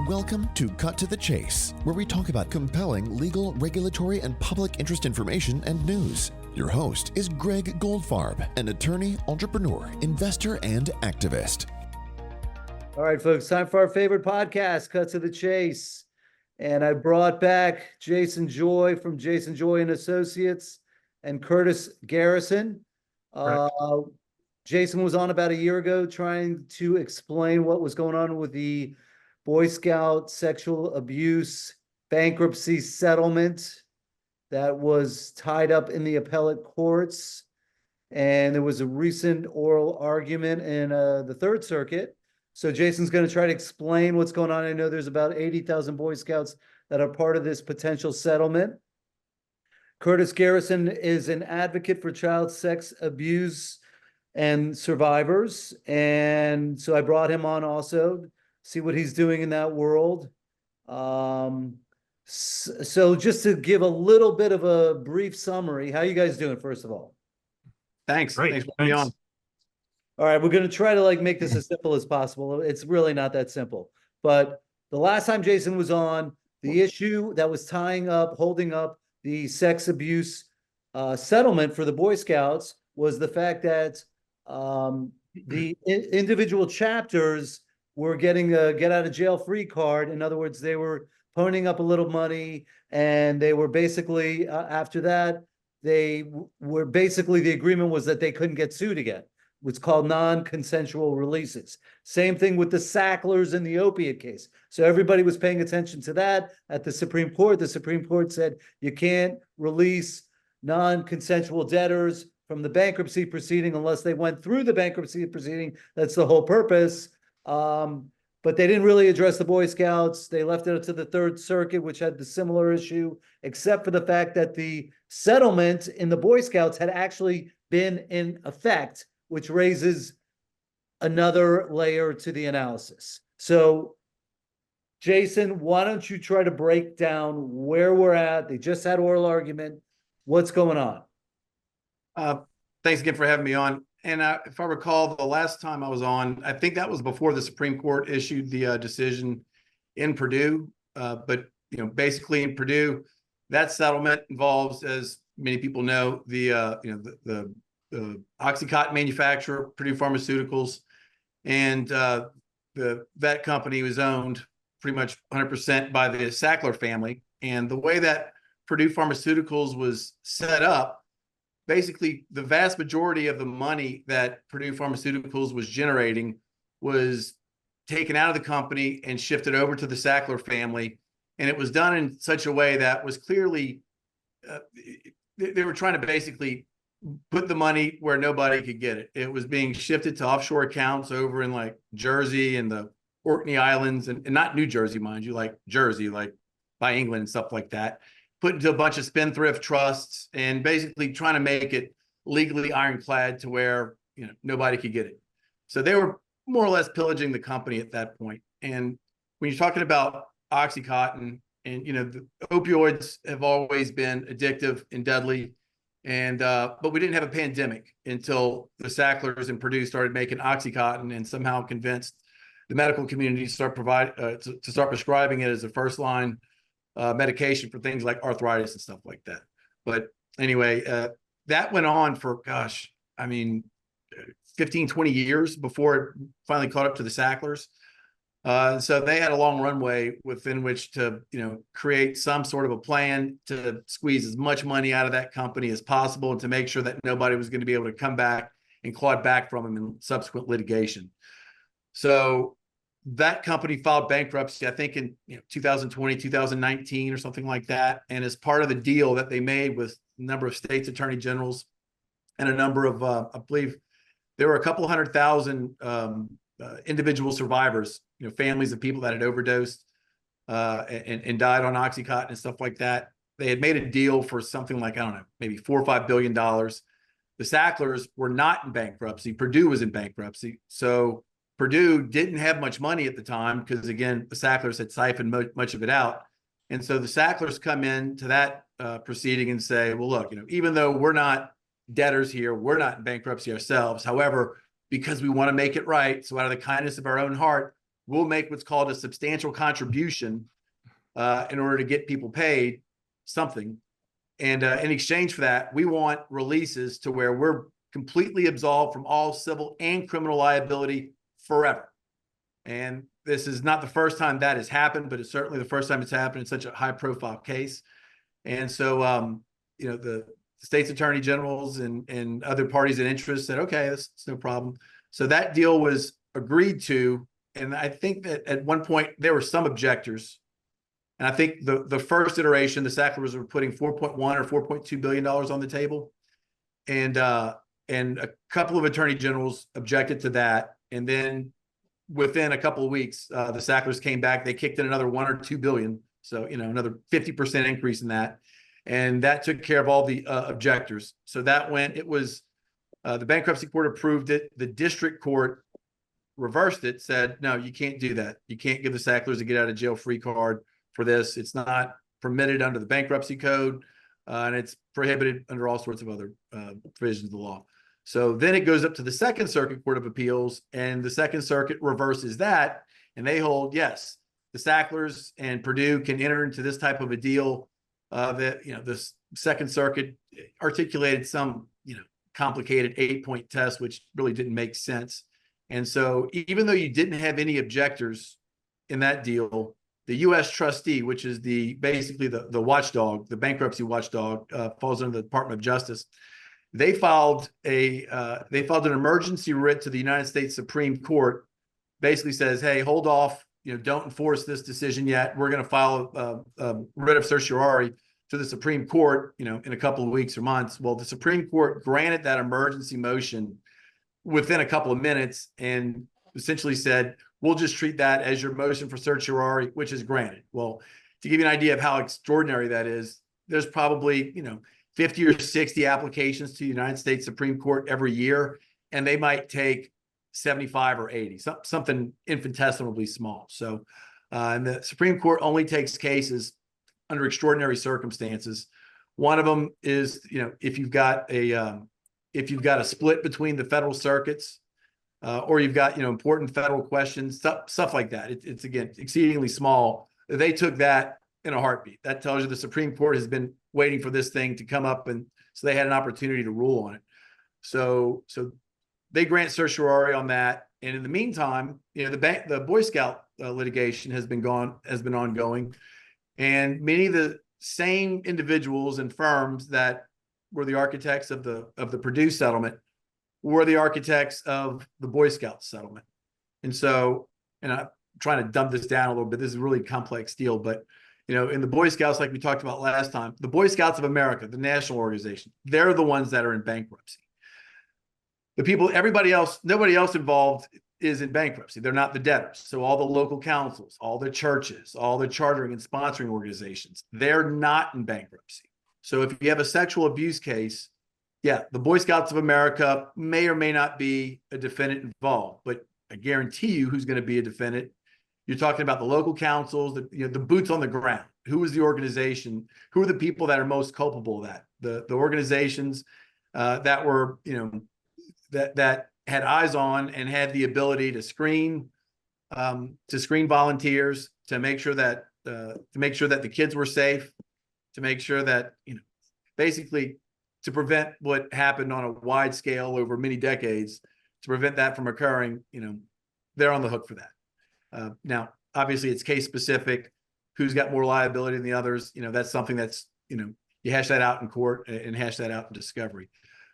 Welcome to Cut to the Chase, where we talk about compelling legal, regulatory, and public interest information and news. Your host is Greg Goldfarb, an attorney, entrepreneur, investor, and activist. All right, folks, time for our favorite podcast, Cut to the Chase. And I brought back Jason Joy from Jason Joy and Associates and Curtis Garrison. Jason was on about a year ago trying to explain what was going on with the Boy Scout sexual abuse bankruptcy settlement that was tied up in the appellate courts. And there was a recent oral argument in the Third Circuit. So Jason's going to try to explain what's going on. I know there's about 80,000 Boy Scouts that are part of this potential settlement. Curtis Garrison is an advocate for child sex abuse and survivors. And so I brought him on also, see what he's doing in that world. So just to give a little bit of a brief summary, how you guys doing, first of all? Thanks. Great. Thanks for having me on. All right, we're going to try to make this as simple as possible. It's really not that simple. But the last time Jason was on, the issue that was holding up the sex abuse settlement for the Boy Scouts was the fact that the individual chapters were getting a get out of jail free card. In other words, they were ponying up a little money, and they were basically, after that, the agreement was that they couldn't get sued again. What's called non-consensual releases. Same thing with the Sacklers in the opiate case. So everybody was paying attention to that at the Supreme Court. The Supreme Court said you can't release non-consensual debtors from the bankruptcy proceeding unless they went through the bankruptcy proceeding. That's the whole purpose. But they didn't really address the Boy Scouts. They left it up to the Third Circuit, which had the similar issue, except for the fact that the settlement in the Boy Scouts had actually been in effect, which raises another layer to the analysis. So, Jason, why don't you try to break down where we're at? They just had oral argument. What's going on? Thanks again for having me on. And if I recall, the last time I was on, I think that was before the Supreme Court issued the decision in Purdue. But basically in Purdue, that settlement involves, as many people know, the OxyContin manufacturer, Purdue Pharmaceuticals, and that company was owned pretty much 100% by the Sackler family. And the way that Purdue Pharmaceuticals was set up, basically the vast majority of the money that Purdue Pharmaceuticals was generating was taken out of the company and shifted over to the Sackler family. And it was done in such a way that was clearly, they were trying to basically put the money where nobody could get it. It was being shifted to offshore accounts over in Jersey and the Orkney Islands, and not New Jersey, mind you, Jersey, by England and stuff like that, put into a bunch of spendthrift trusts and basically trying to make it legally ironclad to where nobody could get it. So they were more or less pillaging the company at that point. And when you're talking about OxyContin, and the opioids have always been addictive and deadly. And but we didn't have a pandemic until the Sacklers and Purdue started making OxyContin and somehow convinced the medical community to start prescribing it as a first line medication for things like arthritis and stuff like that. But anyway, that went on for 15, 20 years before it finally caught up to the Sacklers. So they had a long runway within which to, create some sort of a plan to squeeze as much money out of that company as possible and to make sure that nobody was going to be able to come back and claw it back from them in subsequent litigation. So that company filed bankruptcy, I think in 2020, 2019 or something like that. And as part of the deal that they made with a number of states attorney generals and a number of, I believe there were a couple 100,000 individual survivors, families of people that had overdosed and died on OxyContin and stuff like that. They had made a deal for something like, maybe $4 or $5 billion. The Sacklers were not in bankruptcy. Purdue was in bankruptcy. So Purdue didn't have much money at the time because, again, the Sacklers had siphoned much of it out. And so the Sacklers come in to that proceeding and say, well, look, even though we're not debtors here, we're not in bankruptcy ourselves. However, because we want to make it right, so out of the kindness of our own heart, we'll make what's called a substantial contribution in order to get people paid something. And in exchange for that, we want releases to where we're completely absolved from all civil and criminal liability forever. And this is not the first time that has happened, but it's certainly the first time it's happened in such a high profile case. And so, the state's attorney generals and other parties in interest said, okay, that's no problem. So that deal was agreed to. And I think that at one point there were some objectors. And I think the first iteration, the Sacklers were putting $4.1 or $4.2 billion on the table. And a couple of attorney generals objected to that. And then within a couple of weeks, the Sacklers came back. They kicked in another 1 or 2 billion. So, another 50% increase in that. And that took care of all the objectors. So that went, it was, the bankruptcy court approved it. The district court reversed it, said, no, you can't do that. You can't give the Sacklers a get out of jail free card for this. It's not permitted under the bankruptcy code, and it's prohibited under all sorts of other provisions of the law. So then it goes up to the Second Circuit Court of Appeals, and the Second Circuit reverses that, and they hold, yes, the Sacklers and Purdue can enter into this type of a deal that, the Second Circuit articulated some, complicated 8-point test, which really didn't make sense. And so even though you didn't have any objectors in that deal, the U.S. trustee, which is basically the watchdog, the bankruptcy watchdog, falls under the Department of Justice. They filed an emergency writ to the United States Supreme Court, basically says, hey, hold off, don't enforce this decision yet. We're going to file a writ of certiorari to the Supreme Court, in a couple of weeks or months. Well, the Supreme Court granted that emergency motion within a couple of minutes and essentially said, we'll just treat that as your motion for certiorari, which is granted. Well, to give you an idea of how extraordinary that is, there's probably, 50 or 60 applications to the United States Supreme Court every year, and they might take 75 or 80, something infinitesimally small. So, and the Supreme Court only takes cases under extraordinary circumstances. One of them is, if you've got a split between the federal circuits, or you've got, important federal questions, stuff like that. It's again, exceedingly small. They took that in a heartbeat. That tells you the Supreme Court has been waiting for this thing to come up, and so they had an opportunity to rule on it. So they grant certiorari on that. And in the meantime, the Boy Scout litigation has been ongoing, and many of the same individuals and firms that were the architects of the Purdue settlement were the architects of the Boy Scout settlement. And so, and I'm trying to dumb this down a little bit. This is a really complex deal, but in the Boy Scouts, like we talked about last time, the Boy Scouts of America, the national organization, they're the ones that are in bankruptcy. The people, everybody else, nobody else involved is in bankruptcy. They're not the debtors. So all the local councils, all the churches, all the chartering and sponsoring organizations, they're not in bankruptcy. So if you have a sexual abuse case, yeah, the Boy Scouts of America may or may not be a defendant involved, but I guarantee you who's going to be a defendant. You're talking about the local councils, the boots on the ground. Who is the organization? Who are the people that are most culpable of that? The organizations that were, that had eyes on and had the ability to screen volunteers, to make sure that the kids were safe, to make sure that, basically to prevent what happened on a wide scale over many decades, to prevent that from occurring, they're on the hook for that. Now, obviously it's case specific, who's got more liability than the others. That's something that's, you hash that out in court and hash that out in discovery.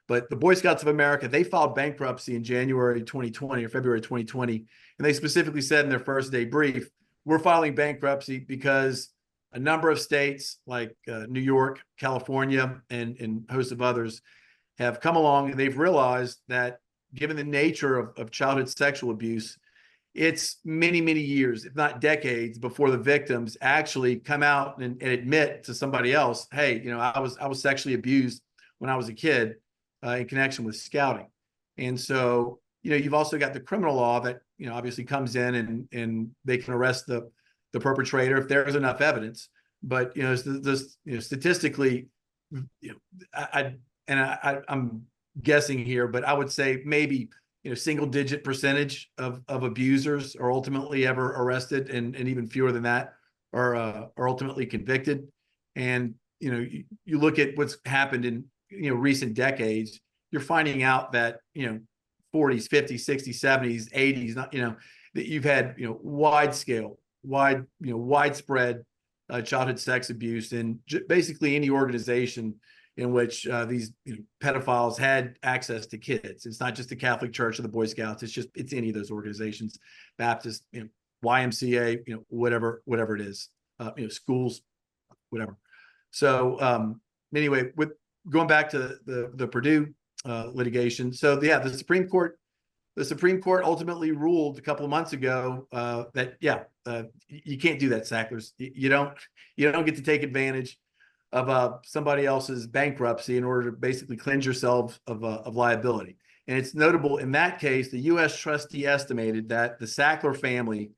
But the Boy Scouts of America, they filed bankruptcy in January 2020 or February 2020. And they specifically said in their first day brief, we're filing bankruptcy because a number of states like New York, California, and a host of others have come along and they've realized that given the nature of childhood sexual abuse, it's many, many years, if not decades, before the victims actually come out and admit to somebody else, hey, I was sexually abused when I was a kid in connection with scouting. And so, you've also got the criminal law that, obviously comes in and they can arrest the perpetrator if there is enough evidence. But, statistically, I'm guessing here, but I would say maybe single digit percentage of abusers are ultimately ever arrested, and even fewer than that are ultimately convicted. And you look at what's happened in recent decades, you're finding out that 40s, 50s, 60s, 70s, 80s, not that you've had widespread childhood sex abuse in basically any organization in which these pedophiles had access to kids. It's not just the Catholic Church or the Boy Scouts. It's any of those organizations, Baptist, YMCA, whatever it is, schools, whatever. So anyway, with going back to the Purdue litigation. So yeah, the Supreme Court ultimately ruled a couple of months ago that you can't do that, Sacklers. You don't get to take advantage of somebody else's bankruptcy in order to basically cleanse yourself of liability. And it's notable in that case, the U.S. trustee estimated that the Sackler family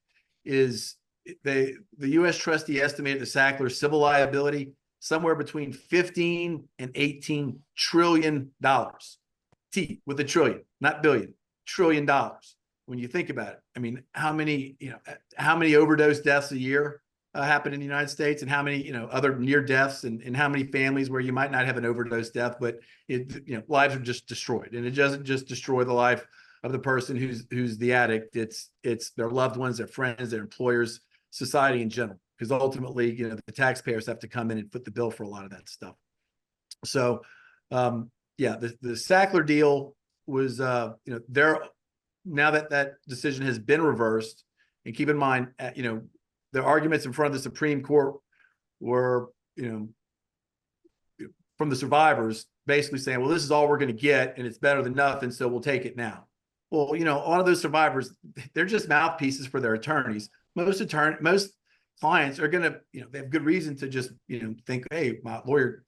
the U.S. trustee estimated the Sackler civil liability somewhere between 15 and 18 trillion dollars. T with a trillion, not billion, $1 trillion. When you think about it, I mean, how many overdose deaths a year happen in the United States, and how many other near deaths, and how many families where you might not have an overdose death, but lives are just destroyed. And it doesn't just destroy the life of the person who's the addict. It's their loved ones, their friends, their employers, society in general, because ultimately the taxpayers have to come in and foot the bill for a lot of that stuff. So the Sackler deal was there. Now that decision has been reversed, and keep in mind the arguments in front of the Supreme Court were from the survivors basically saying, well, this is all we're going to get and it's better than nothing, so we'll take it now. Well, all of those survivors, they're just mouthpieces for their attorneys. Most clients are going to they have good reason to just think, hey, my lawyer,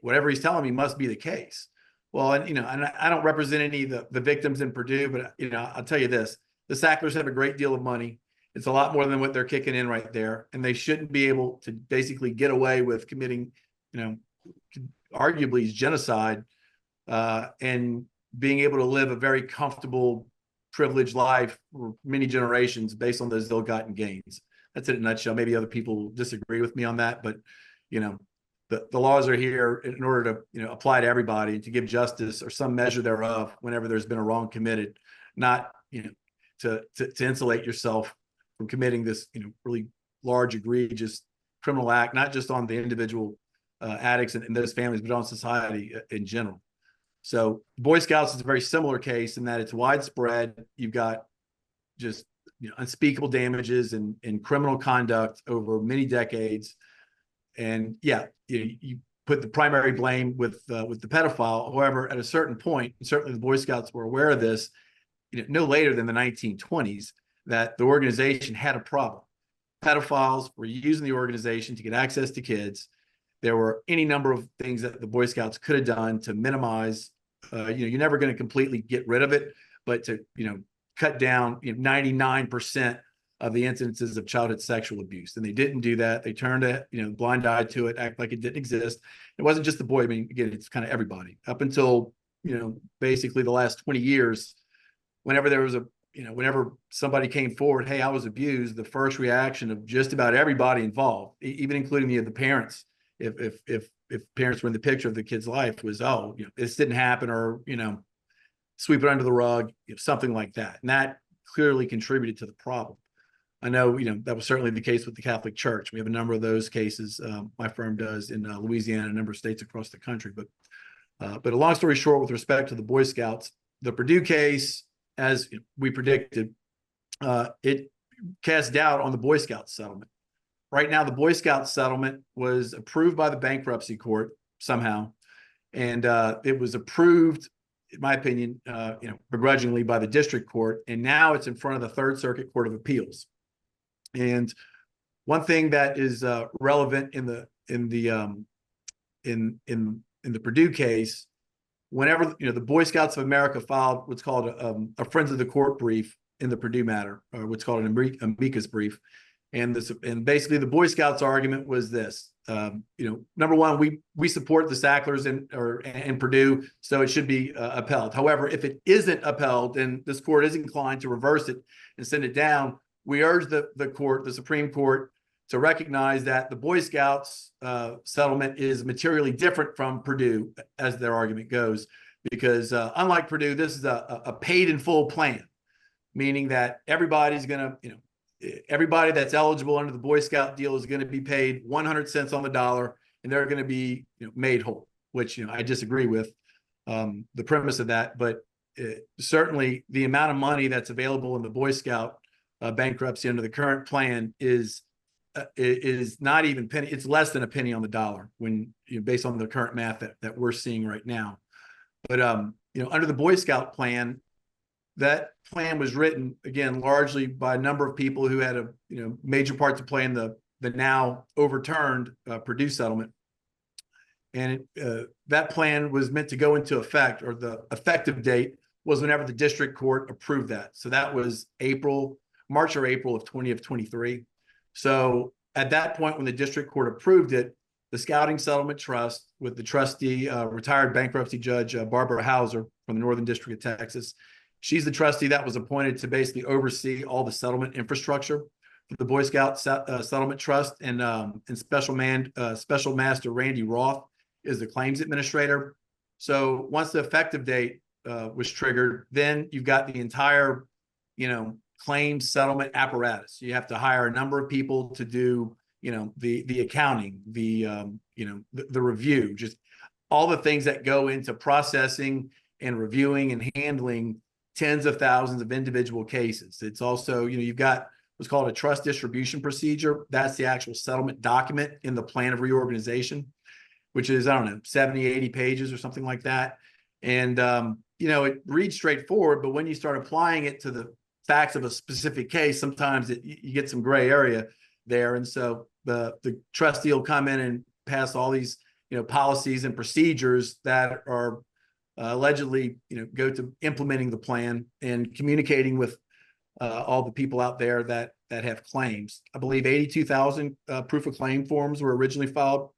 whatever he's telling me must be the case. Well, and I don't represent any of the victims in Purdue, but I'll tell you this: the Sacklers have a great deal of money. It's a lot more than what they're kicking in right there, and they shouldn't be able to basically get away with committing, arguably genocide, and being able to live a very comfortable, privileged life for many generations based on those ill-gotten gains. That's it in a nutshell. Maybe other people disagree with me on that, but the laws are here in order to apply to everybody and to give justice or some measure thereof whenever there's been a wrong committed, not to insulate yourself from committing this really large, egregious criminal act, not just on the individual addicts and those families, but on society in general. So Boy Scouts is a very similar case in that it's widespread. You've got just unspeakable damages and criminal conduct over many decades. And you put the primary blame with the pedophile. However, at a certain point, and certainly the Boy Scouts were aware of this, no later than the 1920s, that the organization had a problem. Pedophiles were using the organization to get access to kids. There were any number of things that the Boy Scouts could have done to minimize. You're never going to completely get rid of it, but to cut down 99% of the incidences of childhood sexual abuse. And they didn't do that. They turned a blind eye to it, act like it didn't exist. It wasn't just the boy. I mean, again, it's kind of everybody up until basically the last 20 years. Whenever there was whenever somebody came forward, hey, I was abused, the first reaction of just about everybody involved, even including the parents, if parents were in the picture of the kid's life, was, oh, this didn't happen, or sweep it under the rug, something like that. And that clearly contributed to the problem. I know, that was certainly the case with the Catholic Church. We have a number of those cases. My firm does in Louisiana and a number of states across the country. But a long story short, with respect to the Boy Scouts, the Purdue case, as we predicted, it cast doubt on the Boy Scout settlement. Right now, the Boy Scout settlement was approved by the bankruptcy court somehow, and it was approved, in my opinion, begrudgingly by the district court, and now it's in front of the Third Circuit Court of Appeals. And one thing that is relevant in the Purdue case, whenever the Boy Scouts of America filed what's called a Friends of the Court brief in the Purdue matter, or what's called an amicus brief, and basically the Boy Scouts argument was this: number one, we support the Sacklers and Purdue, so it should be upheld. However, if it isn't upheld and this court is inclined to reverse it and send it down, we urge the Supreme Court to recognize that the Boy Scouts settlement is materially different from Purdue, as their argument goes, because unlike Purdue, this is a paid in full plan, meaning that everybody's going to, everybody that's eligible under the Boy Scout deal is going to be paid 100 cents on the dollar, and they're going to be made whole, which I disagree with the premise of that. But certainly the amount of money that's available in the Boy Scout bankruptcy under the current plan is not even penny. It's less than a penny on the dollar when based on the current math that we're seeing right now. But under the Boy Scout plan, that plan was written again largely by a number of people who had a major part to play in the now overturned Purdue settlement, and that plan was meant to go into effect, or the effective date was whenever the district court approved that. So that was March or April of 2023. So at that point, when the district court approved it, the Scouting Settlement Trust, with the trustee, retired bankruptcy judge Barbara Hauser from the Northern District of Texas. She's the trustee that was appointed to basically oversee all the settlement infrastructure for the Boy Scout Settlement Trust, and Special Master Randy Roth is the claims administrator. So once the effective date was triggered, then you've got the entire, claims settlement apparatus. You have to hire a number of people to do, the accounting, the review, just all the things that go into processing and reviewing and handling tens of thousands of individual cases. It's also, you've got what's called a trust distribution procedure. That's the actual settlement document in the plan of reorganization, which is, 70, 80 pages or something like that. And, it reads straightforward, but when you start applying it to the facts of a specific case, sometimes you get some gray area there. And so the trustee will come in and pass all these, policies and procedures that are allegedly, go to implementing the plan and communicating with all the people out there that have claims. I believe 82,000 proof of claim forms were originally filed.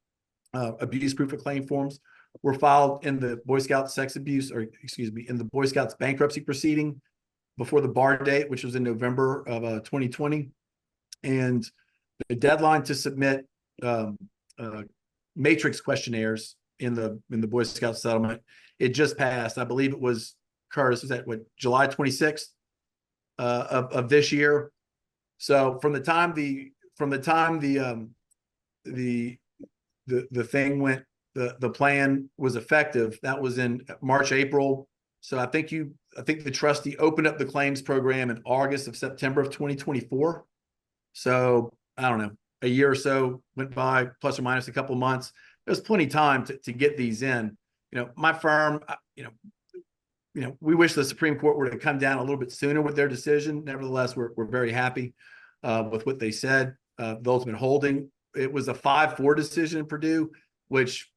Abuse proof of claim forms were filed in the Boy Scout in the Boy Scouts bankruptcy proceeding before the bar date, which was in November of 2020. And the deadline to submit matrix questionnaires in the Boy Scout settlement, it just passed. I believe it was, Curtis, was that July 26th of this year. So from the time the thing went, the plan was effective, that was in March, April. So I think the trustee opened up the claims program in August of September of 2024. So I don't know, a year or so went by, plus or minus a couple of months. There's plenty of time to get these in. My firm, we wish the Supreme Court were to come down a little bit sooner with their decision. Nevertheless, we're very happy with what they said. The ultimate holding, it was a 5-4 decision in Purdue, which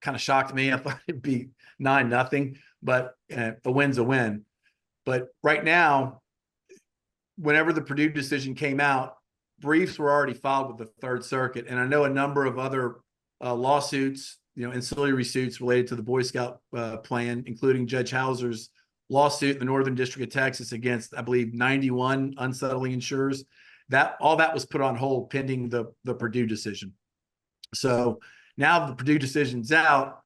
kind of shocked me. I thought it'd be 9-0, but a win's a win. But right now, whenever the Purdue decision came out, briefs were already filed with the Third Circuit, and I know a number of other lawsuits, ancillary suits related to the Boy Scout plan, including Judge Hauser's lawsuit in the Northern District of Texas against, I believe, 91 unsettling insurers. All that was put on hold pending the Purdue decision. So now the Purdue decision's out.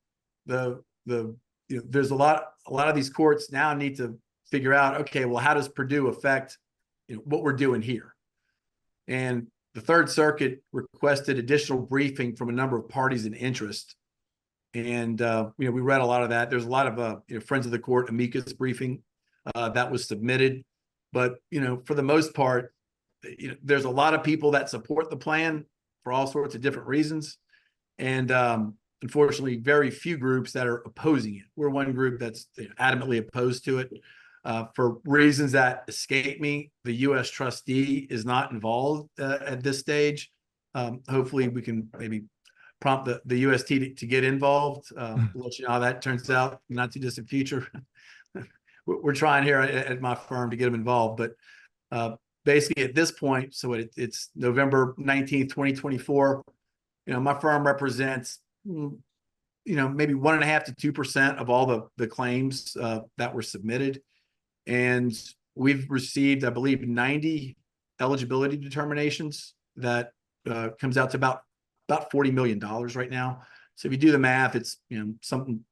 There's a lot of these courts now need to figure out, okay, well, how does Purdue affect what we're doing here? And the Third Circuit requested additional briefing from a number of parties in interest. And, we read a lot of that. There's a lot of, friends of the court amicus briefing that was submitted. But, for the most part, there's a lot of people that support the plan for all sorts of different reasons. And unfortunately, very few groups that are opposing it. We're one group that's adamantly opposed to it. For reasons that escape me, the U.S. trustee is not involved at this stage. Hopefully, we can maybe prompt the UST to get involved. We'll let you know how that turns out in not too distant future. We're trying here at my firm to get them involved. But basically, at this point, so it's November 19th, 2024. my firm represents, maybe 1.5 to 2% of all the claims that were submitted. And we've received, I believe, 90 eligibility determinations that comes out to about $40 million right now. So if you do the math, it's, something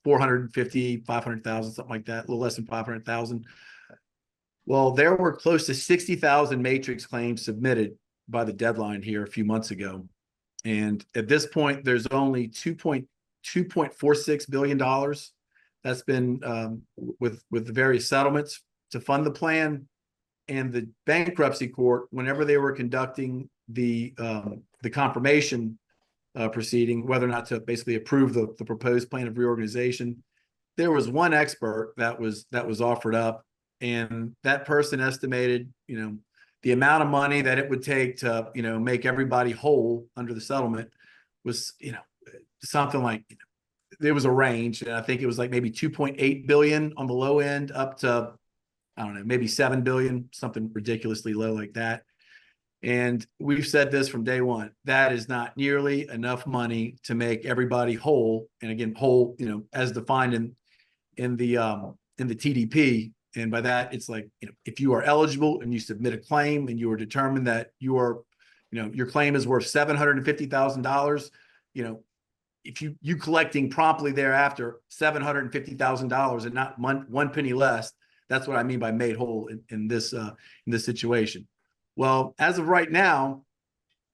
450, 500,000, something like that, a little less than 500,000. Well, there were close to 60,000 matrix claims submitted by the deadline here a few months ago. And at this point, there's only $2.46 billion that's been with the various settlements to fund the plan. And the bankruptcy court, whenever they were conducting the confirmation proceeding, whether or not to basically approve the proposed plan of reorganization, there was one expert that was offered up, and that person estimated, the amount of money that it would take to, make everybody whole under the settlement was, something like, there was a range, and I think it was like maybe 2.8 billion on the low end up to, I don't know, maybe 7 billion, something ridiculously low like that. And we've said this from day one, that is not nearly enough money to make everybody whole. And again, whole, as defined in the TDP. And by that, it's like, if you are eligible and you submit a claim and you are determined that you are, your claim is worth $750,000, if you collecting promptly thereafter $750,000 and not one penny less, that's what I mean by made whole in this situation. Well, as of right now,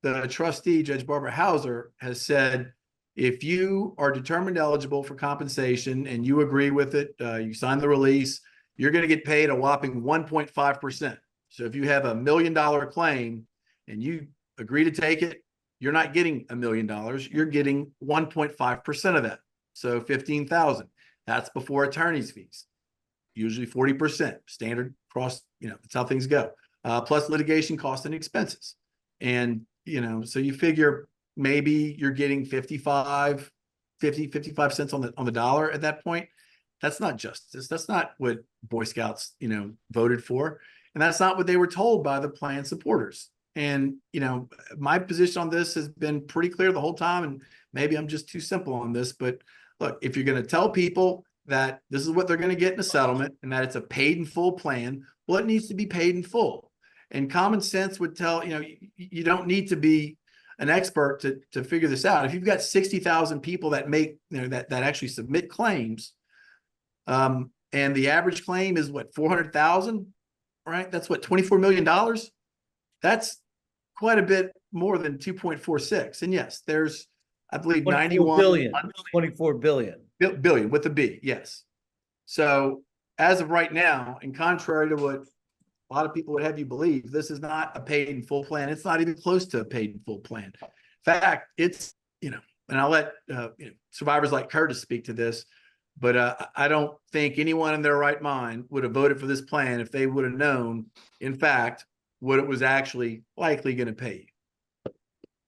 the trustee, Judge Barbara Hauser, has said, if you are determined eligible for compensation and you agree with it, you sign the release, you're going to get paid a whopping 1.5%. So if you have $1 million claim and you agree to take it, you're not getting $1 million. You're getting 1.5% of that. So 15,000. That's before attorney's fees. Usually 40%, standard across, that's how things go. Plus litigation costs and expenses. And, so you figure maybe you're getting 55 cents on the dollar at that point. That's not justice. That's not what Boy Scouts, voted for. And that's not what they were told by the plan supporters. And, my position on this has been pretty clear the whole time. And maybe I'm just too simple on this, but look, if you're going to tell people that this is what they're going to get in a settlement and that it's a paid in full plan, well, it needs to be paid in full. And common sense would tell, you don't need to be an expert to figure this out. If you've got 60,000 people that make, that actually submit claims, and the average claim is what, 400,000, right? That's what, $24 million. That's quite a bit more than 2.46. And yes, there's, I believe, 24 billion with a B. Yes. So as of right now, and contrary to what a lot of people would have you believe, this is not a paid in full plan. It's not even close to a paid in full plan. In fact, it's, and I'll let survivors like Curtis speak to this, but I don't think anyone in their right mind would have voted for this plan if they would have known, in fact, what it was actually likely going to pay you.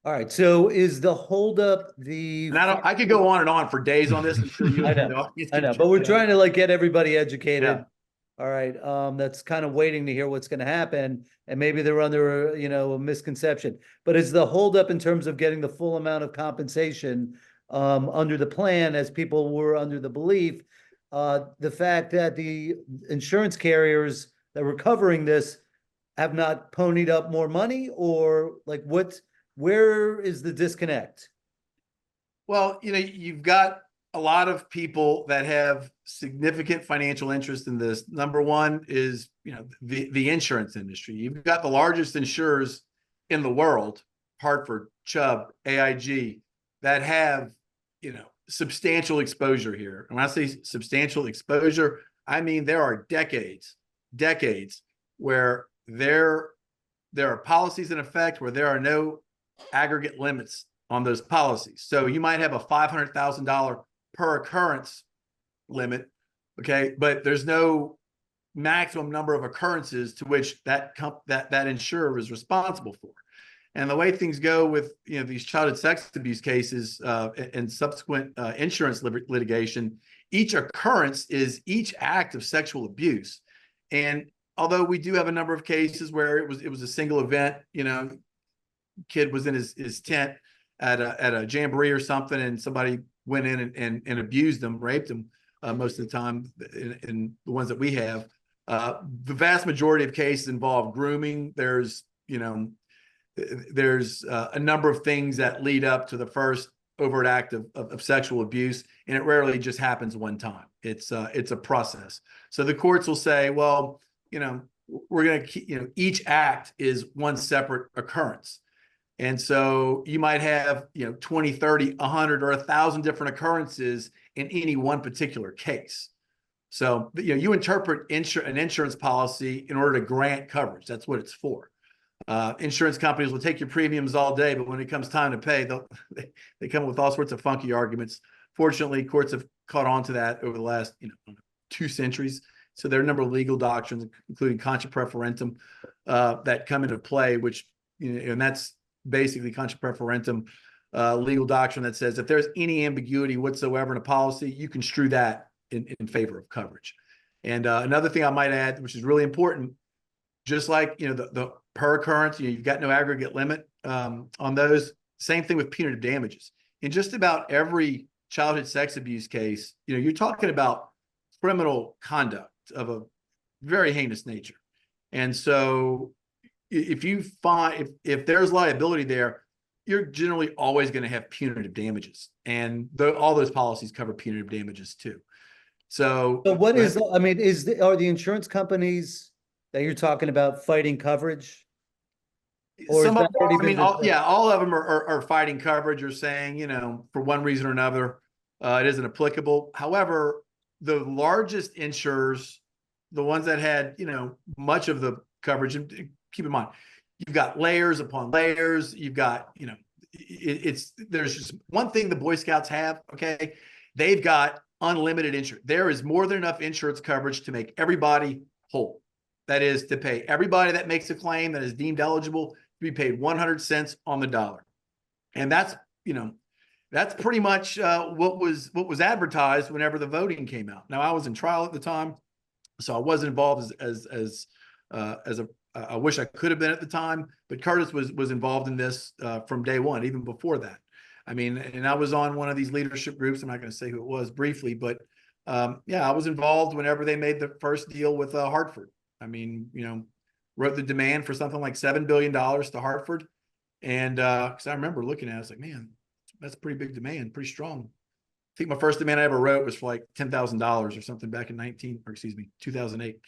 All right. So is the holdup the? And I could go on and on for days on this. I'm sure you. I know, but we're trying to get everybody educated. Yeah. All right. That's kind of waiting to hear what's going to happen, and maybe they're under, a misconception. But is the holdup in terms of getting the full amount of compensation under the plan, as people were under the belief, the fact that the insurance carriers that were covering this have not ponied up more money, or like where is the disconnect? Well, you've got a lot of people that have significant financial interest in this. Number one is, the insurance industry. You've got the largest insurers in the world, Hartford, Chubb, AIG, that have, substantial exposure here. And when I say substantial exposure, I mean, there are decades where there are policies in effect where there are no aggregate limits on those policies. So you might have a $500,000 per occurrence limit, okay, but there's no maximum number of occurrences to which that insurer is responsible for. And the way things go with these childhood sex abuse cases and subsequent insurance litigation, each occurrence is each act of sexual abuse. And although we do have a number of cases where it was a single event, kid was in his tent, at a jamboree or something, and somebody went in and abused them, raped them, most of the time in the ones that we have. The vast majority of cases involve grooming. There's a number of things that lead up to the first overt act of sexual abuse, and it rarely just happens one time. It's a process. So the courts will say, well, we're going to keep, each act is one separate occurrence. And so you might have, 20, 30, 100, or 1,000 different occurrences in any one particular case. So, you interpret an insurance policy in order to grant coverage. That's what it's for. Insurance companies will take your premiums all day, but when it comes time to pay, they come up with all sorts of funky arguments. Fortunately, courts have caught on to that over the last, 2 centuries. So there are a number of legal doctrines, including contra preferentum, that come into play, which, and that's basically contra preferentum, legal doctrine that says if there's any ambiguity whatsoever in a policy, you construe that in favor of coverage. And another thing I might add, which is really important, just like, the per occurrence, you've got no aggregate limit on those. Same thing with punitive damages. In just about every childhood sex abuse case, you're talking about criminal conduct of a very heinous nature. And so if you find, if there's liability there, you're generally always going to have punitive damages. And all those policies cover punitive damages too. So what is, are the insurance companies that you're talking about fighting coverage? Or some of them, all of them are fighting coverage, or saying, for one reason or another, it isn't applicable. However, the largest insurers, the ones that had, much of the coverage, and keep in mind, you've got layers upon layers. You've got, there's just one thing the Boy Scouts have, okay? They've got unlimited insurance. There is more than enough insurance coverage to make everybody whole. That is, to pay everybody that makes a claim that is deemed eligible to be paid 100 cents on the dollar. And that's, that's pretty much what was advertised whenever the voting came out. Now, I was in trial at the time, so I wasn't involved I wish I could have been at the time, but Curtis was involved in this from day one, even before that. And I was on one of these leadership groups. I'm not going to say who it was briefly, but I was involved whenever they made the first deal with Hartford. Wrote the demand for something like $7 billion to Hartford. And because I remember looking at it, I was like, man, that's a pretty big demand, pretty strong. I think my first demand I ever wrote was for like $10,000 or something back in 2008.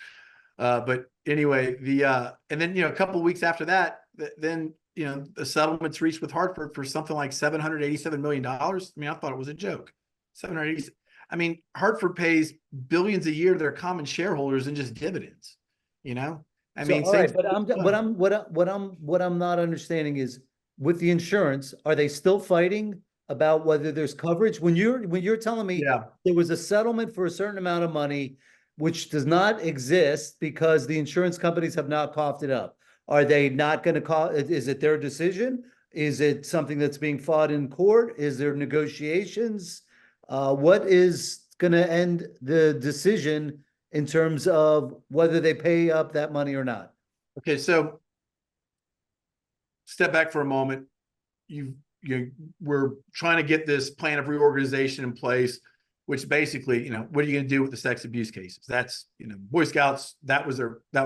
But anyway, and then, a couple of weeks after that, then, the settlements reached with Hartford for something like $787 million. I thought it was a joke. 780. Hartford pays billions a year to their common shareholders in just dividends, what I'm not understanding is, with the insurance, are they still fighting about whether there's coverage? When you're telling me there was a settlement for a certain amount of money, which does not exist because the insurance companies have not coughed it up. Are they not going to call? Is it their decision? Is it something that's being fought in court? Is there negotiations? What is going to end the decision in terms of whether they pay up that money or not? Okay, so step back for a moment. We're trying to get this plan of reorganization in place, which basically, what are you going to do with the sex abuse cases? That's, Boy Scouts, that was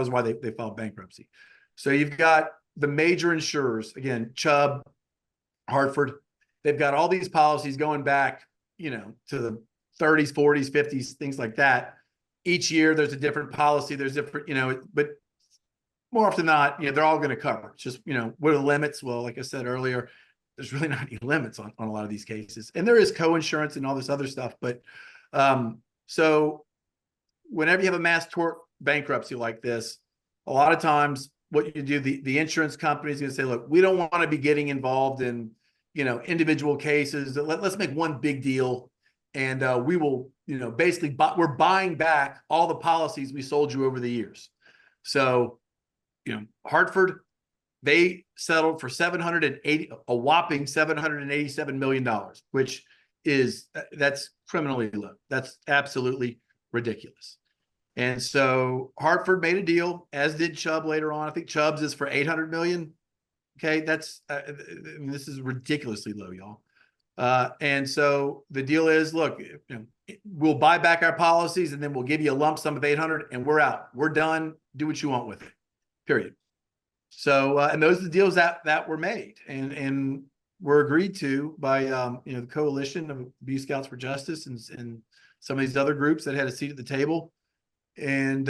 why they filed bankruptcy. So you've got the major insurers, again, Chubb, Hartford, they've got all these policies going back, to the 30s, 40s, 50s, things like that. Each year there's a different policy, there's different, but more often than not, they're all going to cover. It's just, what are the limits? Well, like I said earlier, there's really not any limits on a lot of these cases. And there is co-insurance and all this other stuff. But so whenever you have a mass tort bankruptcy like this, a lot of times what you do, the insurance company is going to say, look, we don't want to be getting involved in, individual cases. Let's make one big deal. And we will, basically, we're buying back all the policies we sold you over the years. So, Hartford, they settled for a whopping $787 million, which that's criminally low. That's absolutely ridiculous. And so Hartford made a deal, as did Chubb later on. I think Chubb's is for $800 million. Okay, that's this is ridiculously low, y'all. And so the deal is, look, we'll buy back our policies and then we'll give you a lump sum of 800 and we're out. We're done. Do what you want with it. Period. So, and those are the deals that were made and were agreed to by, the coalition of Abuse Scouts for Justice and some of these other groups that had a seat at the table. And,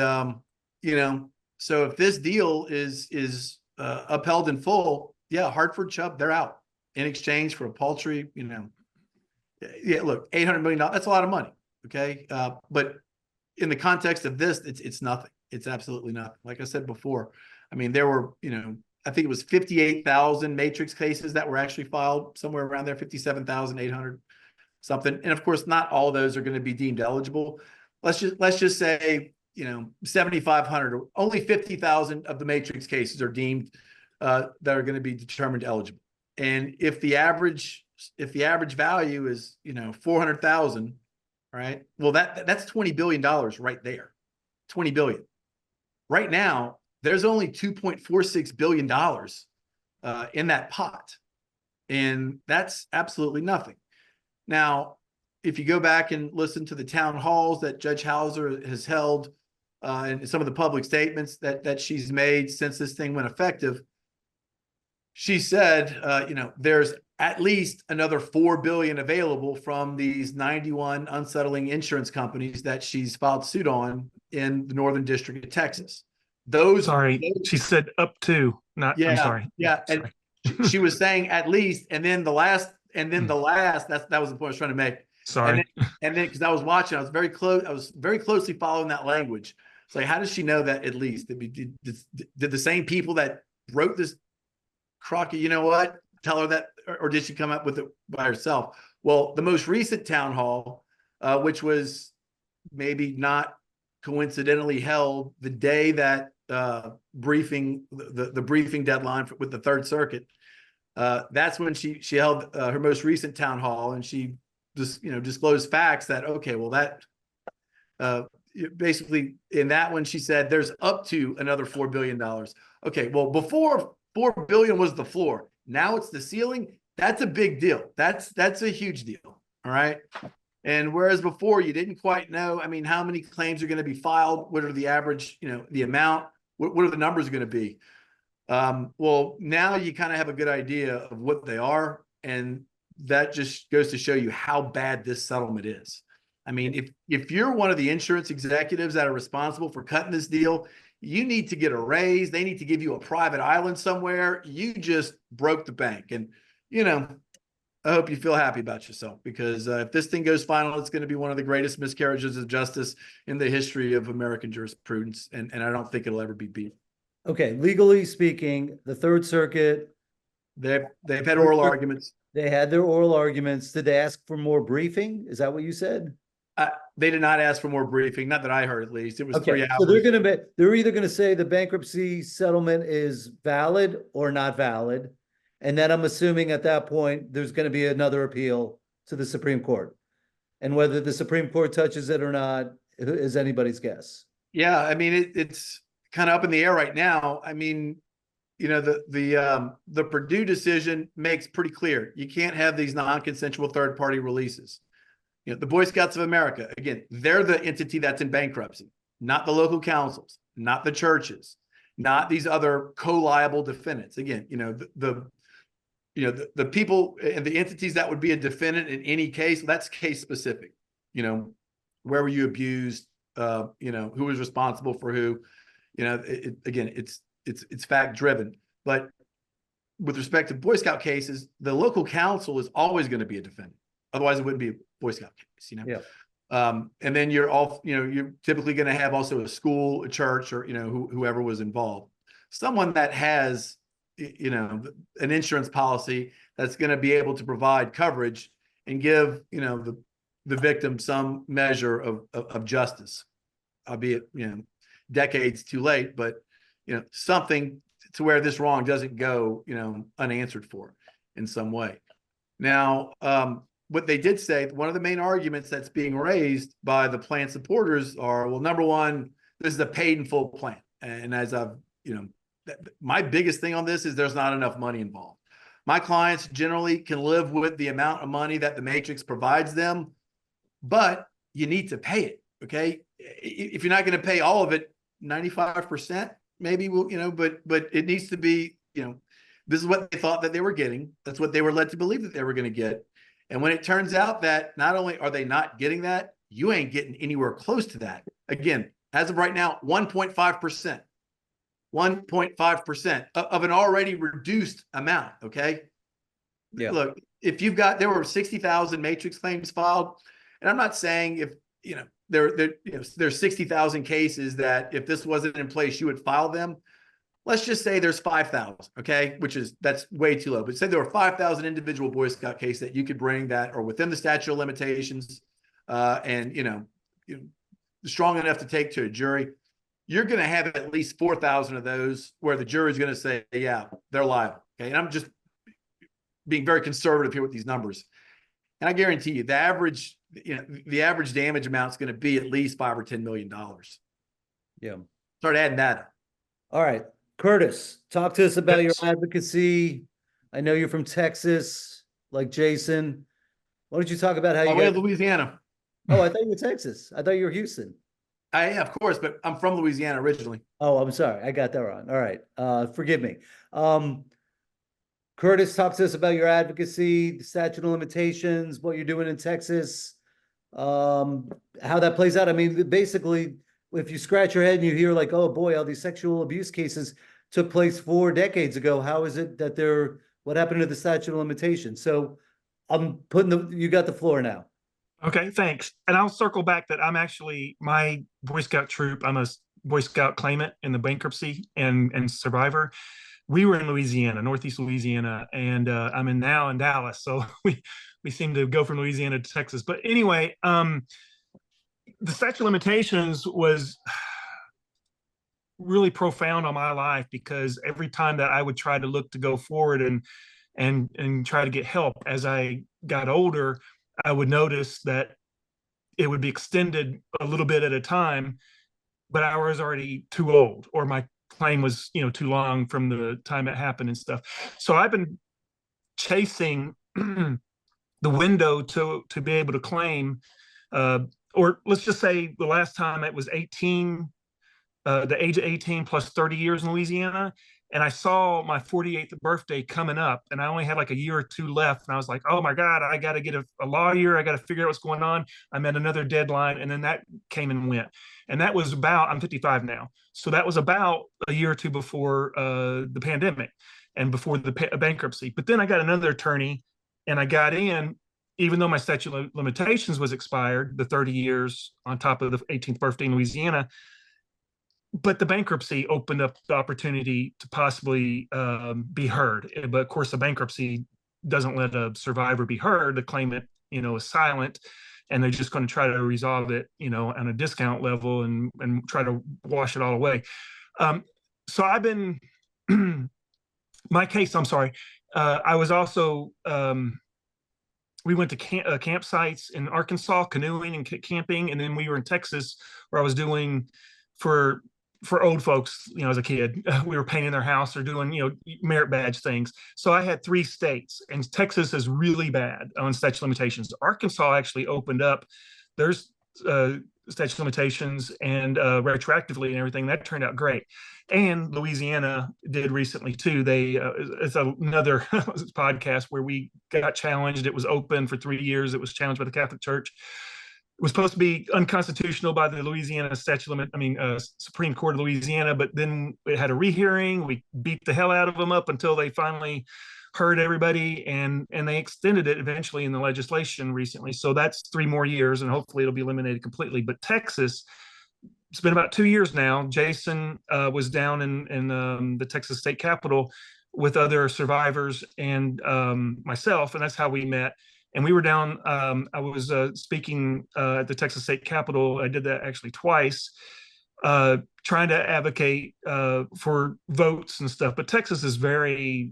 so if this deal is upheld in full, yeah, Hartford Chubb, they're out in exchange for a paltry, look, $800 million, that's a lot of money. Okay. But in the context of this, it's nothing. It's absolutely nothing. Like I said before, I mean, there were, I think it was 58,000 matrix cases that were actually filed, somewhere around there, 57,800 something. And of course, not all of those are going to be deemed eligible. Let's just say, 7,500, only 50,000 of the matrix cases are deemed that are going to be determined eligible. And if the average value is, 400,000, right? Well, that's $20 billion right there. 20 billion. Right now, there's only $2.46 billion in that pot. And that's absolutely nothing. Now, if you go back and listen to the town halls that Judge Hauser has held and some of the public statements that she's made since this thing went effective, she said, there's at least another $4 billion available from these 91 unsettling insurance companies that she's filed suit on in the Northern District of Texas. She said up to, not, yeah, I'm sorry. Yeah. Sorry. And she was saying at least, and then the last, that was the point I was trying to make. Sorry. And then, because I was watching, I was very closely following that language. It's like, how does she know that at least? Did the same people that wrote this crocky, you know what, tell her that, or did she come up with it by herself? Well, the most recent town hall, which was maybe not coincidentally held the day that briefing, the briefing deadline with the Third Circuit, that's when she held her most recent town hall, and she just disclosed facts that, okay, well, that basically in that one she said there's up to another $4 billion. Okay, well, before $4 billion was the floor, now it's the ceiling. That's a big deal. That's a huge deal. All right. And whereas before you didn't quite know, I mean, how many claims are going to be filed? What are the average, the amount? What are the numbers going to be? Well, now you kind of have a good idea of what they are. And that just goes to show you how bad this settlement is. I mean, if you're one of the insurance executives that are responsible for cutting this deal, you need to get a raise. They need to give you a private island somewhere. You just broke the bank. And, I hope you feel happy about yourself, because if this thing goes final, it's going to be one of the greatest miscarriages of justice in the history of American jurisprudence. And I don't think it'll ever be beat. Okay. Legally speaking, the Third Circuit, They've had oral arguments. they had their oral arguments. Did they ask for more briefing? Is that what you said? They did not ask for more briefing. Not that I heard, at least. It was 3 hours. So they're either going to say the bankruptcy settlement is valid or not valid. And then I'm assuming at that point, there's going to be another appeal to the Supreme Court. And whether the Supreme Court touches it or not is anybody's guess. Yeah, I mean, it's kind of up in the air right now. I mean, the Purdue decision makes pretty clear you can't have these non-consensual third-party releases. The Boy Scouts of America, again, they're the entity that's in bankruptcy, not the local councils, not the churches, not these other co-liable defendants. Again, the people and the entities that would be a defendant in any case, that's case specific. Where were you abused? Who was responsible for who? Again, it's fact driven. But with respect to Boy Scout cases, the local council is always going to be a defendant. Otherwise, it wouldn't be a Boy Scout case. Yeah. And then you're typically going to have also a school, a church, or whoever was involved. Someone that has an insurance policy that's going to be able to provide coverage and give the victim some measure of justice, albeit decades too late, but something to where this wrong doesn't go unanswered for in some way. Now, what they did say, one of the main arguments that's being raised by the plan supporters are, well, number one, this is a paid in full plan, and as I've my biggest thing on this is there's not enough money involved. My clients generally can live with the amount of money that the matrix provides them, but you need to pay it. Okay. If you're not going to pay all of it, 95%, maybe we'll, but it needs to be, this is what they thought that they were getting. That's what they were led to believe that they were going to get. And when it turns out that not only are they not getting that, you ain't getting anywhere close to that. Again, as of right now, 1.5%. 1.5% of an already reduced amount. Okay. Yeah. Look, if there were 60,000 matrix claims filed, and I'm not saying if, there's 60,000 cases that if this wasn't in place, you would file them. Let's just say there's 5,000. Okay. That's way too low, but say there were 5,000 individual Boy Scout cases that you could bring that are within the statute of limitations, and, strong enough to take to a jury. You're going to have at least 4,000 of those where the jury is going to say, yeah, they're liable. Okay. And I'm just being very conservative here with these numbers. And I guarantee you the average damage amount is going to be at least $5 or $10 million. Yeah. Start adding that up. All right. Curtis, talk to us about your advocacy. I know you're from Texas, like Jason. Why don't you talk about how you got Louisiana? Oh, I thought you were Texas. I thought you were Houston. Yeah, of course, but I'm from Louisiana originally. Oh, I'm sorry. I got that wrong. All right. Forgive me. Curtis, talk to us about your advocacy, the statute of limitations, what you're doing in Texas, how that plays out. I mean, basically, if you scratch your head and you hear like, oh boy, all these sexual abuse cases took place 4 decades ago, how is it that what happened to the statute of limitations? So I'm you got the floor now. Okay, thanks. And I'll circle back that I'm actually my Boy Scout troop. I'm a Boy Scout claimant in the bankruptcy and survivor. We were in Louisiana, Northeast Louisiana, and I'm now in Dallas. So we seem to go from Louisiana to Texas. But anyway, the statute of limitations was really profound on my life because every time that I would try to look to go forward and try to get help as I got older, I would notice that it would be extended a little bit at a time, but I was already too old or my claim was, too long from the time it happened and stuff. So I've been chasing the window to be able to claim, or let's just say the last time it was 18, the age of 18 plus 30 years in Louisiana. And I saw my 48th birthday coming up and I only had like a year or 2 left. And I was like, oh my God, I got to get a lawyer. I got to figure out what's going on. I'm at another deadline. And then that came and went. And that was I'm 55 now. So that was about a year or 2 before the pandemic and before the bankruptcy. But then I got another attorney and I got in, even though my statute of limitations was expired, the 30 years on top of the 18th birthday in Louisiana. But the bankruptcy opened up the opportunity to possibly be heard. But of course, the bankruptcy doesn't let a survivor be heard. The claimant, is silent, and they're just going to try to resolve it, on a discount level and try to wash it all away. So I've been, my case, I'm sorry. I was also, we went to campsites in Arkansas, canoeing and camping. And then we were in Texas where I was doing for old folks, as a kid, we were painting their house or doing, merit badge things. So I had 3 states, and Texas is really bad on statute of limitations. Arkansas actually opened up. There's statute of limitations and retroactively and everything. That turned out great. And Louisiana did recently too. It's another podcast where we got challenged. It was open for 3 years. It was challenged by the Catholic Church. It was supposed to be unconstitutional by the Louisiana Supreme Court of Louisiana, but then it had a rehearing. We beat the hell out of them up until they finally heard everybody, and they extended it eventually in the legislation recently. So that's 3 more years, and hopefully it'll be eliminated completely. But Texas, it's been about 2 years now. Jason was down in the Texas state capitol with other survivors and myself, and that's how we met. And we were down, I was speaking at the Texas state capitol. I did that actually twice, trying to advocate for votes and stuff. But Texas is very,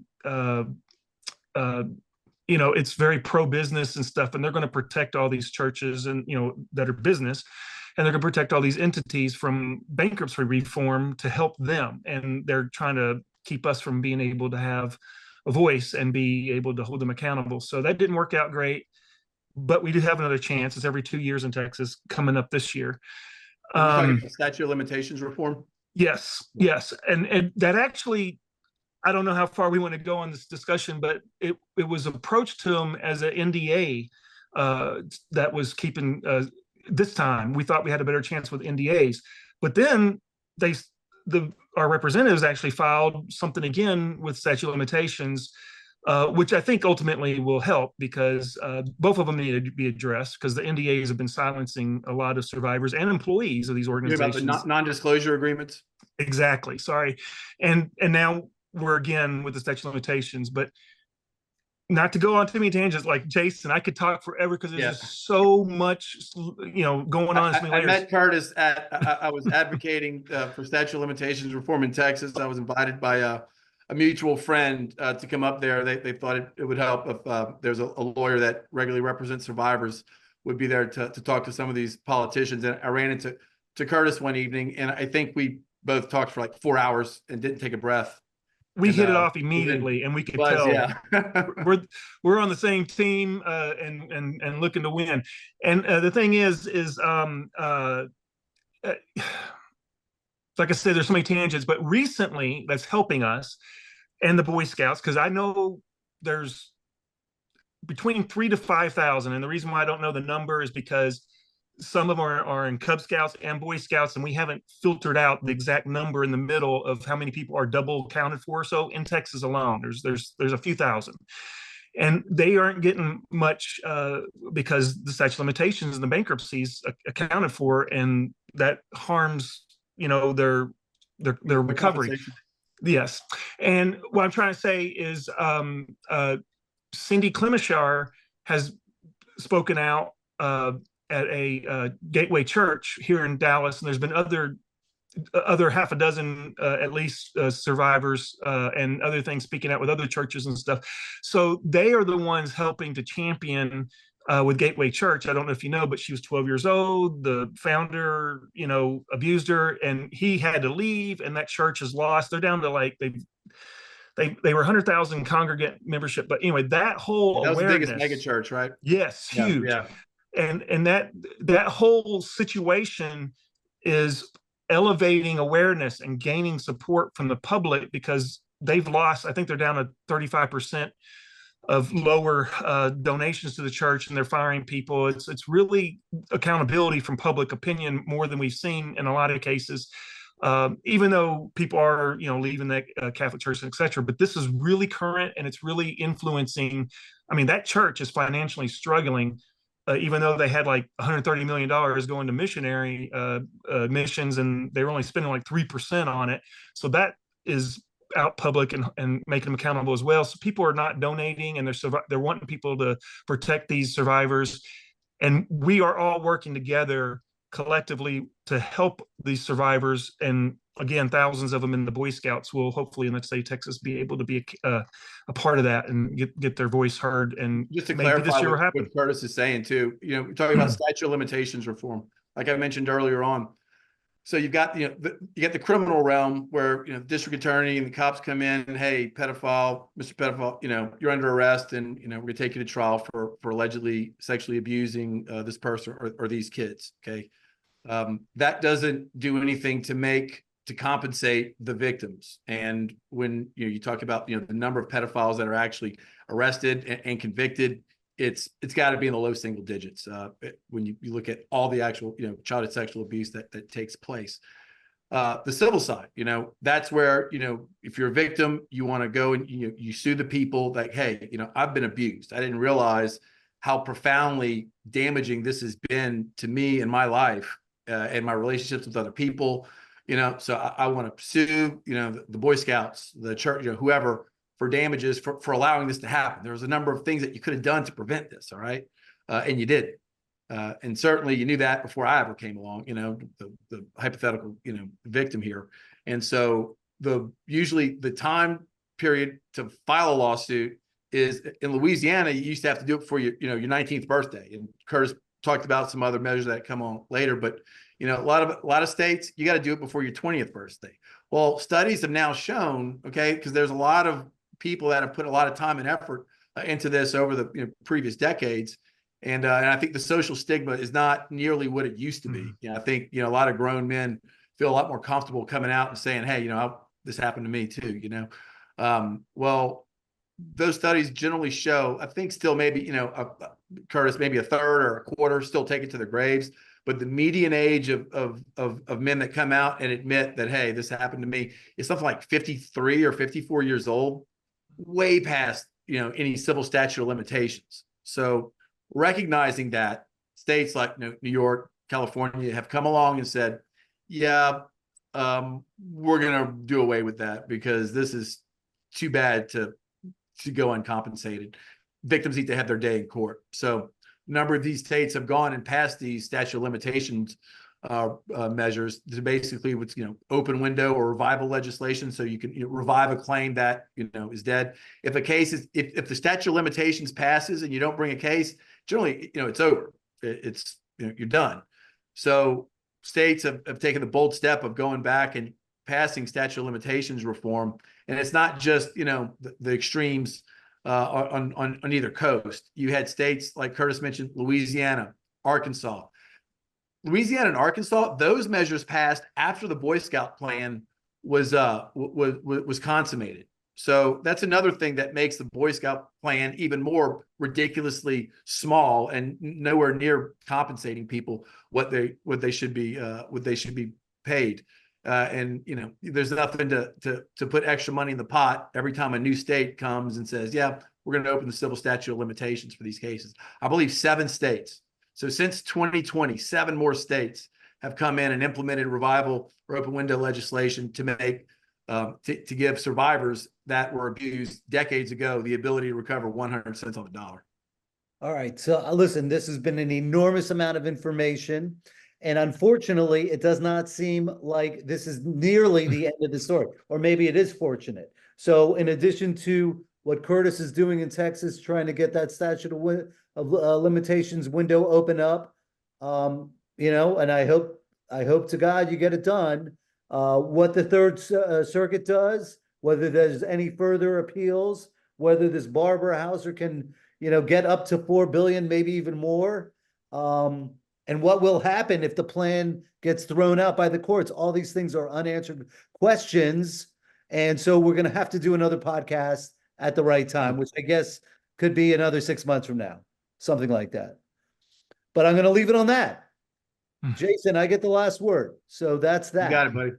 it's very pro-business and stuff. And they're going to protect all these churches and, that are business. And they're going to protect all these entities from bankruptcy reform to help them. And they're trying to keep us from being able to have a voice and be able to hold them accountable. So that didn't work out great, but we do have another chance. It's every 2 years in Texas, coming up this year. Are we talking about statute of limitations reform? Yes, yes. And that actually, I don't know how far we want to go on this discussion, but it was approached to them as an NDA that was keeping, this time we thought we had a better chance with NDAs, but then our representatives actually filed something again with statute of limitations, which I think ultimately will help, because both of them need to be addressed, because the NDAs have been silencing a lot of survivors and employees of these organizations. About the non-disclosure agreements? Exactly. Sorry. And now we're again with the statute of limitations, but not to go on too many tangents, like Jason, I could talk forever because there's just so much, going on. I met Curtis I was advocating for statute of limitations reform in Texas. I was invited by a mutual friend to come up there. They thought it would help if there's a lawyer that regularly represents survivors would be there to talk to some of these politicians. And I ran into Curtis one evening, and I think we both talked for like 4 hours and didn't take a breath. We hit it off immediately, and we could tell we're on the same team and looking to win. And the thing is like I said, there's so many tangents, but recently that's helping us and the Boy Scouts, because I know there's between 3,000 to 5,000, and the reason why I don't know the number is because some of them are in Cub Scouts and Boy Scouts, and we haven't filtered out the exact number in the middle of how many people are double accounted for. So in Texas alone, there's a few thousand, and they aren't getting much because the statute of limitations and the bankruptcies accounted for, and that harms their recovery. Yes, and what I'm trying to say is Cindy Clemishar has spoken out at a Gateway Church here in Dallas, and there's been other half a dozen at least survivors and other things speaking out with other churches and stuff. So they are the ones helping to champion with Gateway Church. I don't know if you know, but she was 12 years old. The founder, abused her, and he had to leave, and that church is lost. They're down to like they were 100,000 congregant membership, but anyway, that whole was awareness, the biggest mega church, right? Yes, huge. Yeah. And that whole situation is elevating awareness and gaining support from the public, because they've lost, I think they're down to 35% of lower donations to the church, and they're firing people. It's really accountability from public opinion more than we've seen in a lot of cases, even though people are leaving that Catholic Church, etc. But this is really current, and it's really influencing. I mean, that church is financially struggling. Even though they had like $130 million going to missionary missions, and they were only spending like 3% on it. So that is out public and making them accountable as well. So people are not donating, and they're wanting people to protect these survivors. And we are all working together collectively to help these survivors. And again, thousands of them in the Boy Scouts will hopefully in the state of Texas be able to be a part of that and get their voice heard. And just to clarify what Curtis is saying too, we're talking about statute of limitations reform, like I mentioned earlier on. So you've got you get the criminal realm where district attorney and the cops come in and, hey, pedophile, Mr. Pedophile, you're under arrest, and we're gonna take you to trial for allegedly sexually abusing this person or these kids. Okay, that doesn't do anything to compensate the victims. And when you talk about the number of pedophiles that are actually arrested and convicted, it's got to be in the low single digits when you look at all the actual childhood sexual abuse that takes place. The civil side, that's where if you're a victim, you want to go and you sue the people that, hey, I've been abused. I didn't realize how profoundly damaging this has been to me in my life and my relationships with other people. So I want to sue, the Boy Scouts, the church, whoever, for damages for allowing this to happen. There was a number of things that you could have done to prevent this. All right. And you did. And certainly you knew that before I ever came along, the hypothetical, victim here. And so usually the time period to file a lawsuit is in Louisiana, you used to have to do it before your 19th birthday. And Curtis talked about some other measures that come on later, but a lot of states, you got to do it before your 20th birthday. Well, studies have now shown, okay, because there's a lot of people that have put a lot of time and effort into this over the previous decades. And I think the social stigma is not nearly what it used to be. I think, a lot of grown men feel a lot more comfortable coming out and saying, hey, this happened to me too, well, those studies generally show, I think still maybe, Curtis, maybe a third or a quarter still take it to their graves. But the median age of men that come out and admit that, hey, this happened to me is something like 53 or 54 years old, way past, any civil statute of limitations. So recognizing that, states like New York, California have come along and said, yeah, we're going to do away with that because this is too bad to go uncompensated. Victims need to have their day in court. So a number of these states have gone and passed these statute of limitations measures to basically what's, open window or revival legislation. So you can revive a claim that, is dead. If a case is, if the statute of limitations passes and you don't bring a case, generally, it's over. It's, you're done. So states have taken the bold step of going back and passing statute of limitations reform. And it's not just, the extremes on either coast. You had states like Curtis mentioned, Louisiana, Arkansas. Louisiana and Arkansas, those measures passed after the Boy Scout plan was consummated. So that's another thing that makes the Boy Scout plan even more ridiculously small and nowhere near compensating people what they should be paid. And there's nothing to put extra money in the pot every time a new state comes and says, yeah, we're going to open the civil statute of limitations for these cases. I believe 7 states. So since 2020, 7 more states have come in and implemented revival or open window legislation to make to give survivors that were abused decades ago the ability to recover 100 cents on the dollar. All right. So listen, this has been an enormous amount of information. And unfortunately, it does not seem like this is nearly the end of the story, or maybe it is fortunate. So in addition to what Curtis is doing in Texas, trying to get that statute of limitations window open up, and I hope to God you get it done. What the Third Circuit does, whether there's any further appeals, whether this Barbara Hauser can, get up to $4 billion, maybe even more. And what will happen if the plan gets thrown out by the courts? All these things are unanswered questions. And so we're going to have to do another podcast at the right time, which I guess could be another 6 months from now, something like that. But I'm going to leave it on that. Jason, I get the last word. So that's that. You got it, buddy.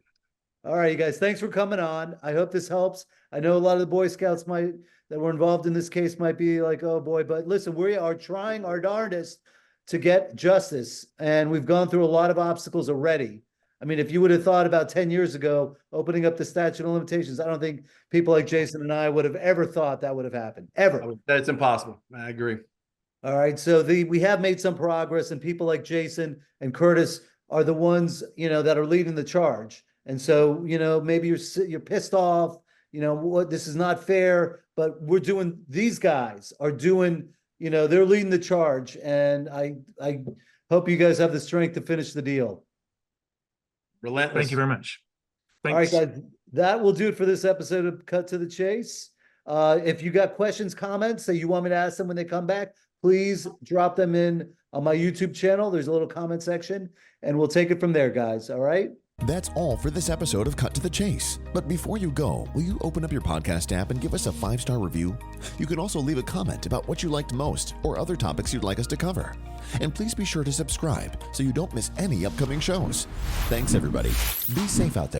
All right, you guys, thanks for coming on. I hope this helps. I know a lot of the Boy Scouts that were involved in this case might be like, oh boy, but listen, we are trying our darndest to get justice. And we've gone through a lot of obstacles already. I mean, if you would have thought about 10 years ago, opening up the statute of limitations, I don't think people like Jason and I would have ever thought that would have happened, ever. That's impossible. I agree. All right. So we have made some progress, and people like Jason and Curtis are the ones, that are leading the charge. And so, maybe you're pissed off, what, this is not fair, but these guys are doing, they're leading the charge. And I hope you guys have the strength to finish the deal. Relentless. Thank you very much. Thanks. All right, guys, that will do it for this episode of Cut to the Chase. If you got questions, comments that you want me to ask them when they come back, please drop them in on my YouTube channel. There's a little comment section, and we'll take it from there, guys. All right? That's all for this episode of Cut to the Chase. But before you go, will you open up your podcast app and give us a 5-star review? You can also leave a comment about what you liked most or other topics you'd like us to cover. And please be sure to subscribe so you don't miss any upcoming shows. Thanks, everybody. Be safe out there.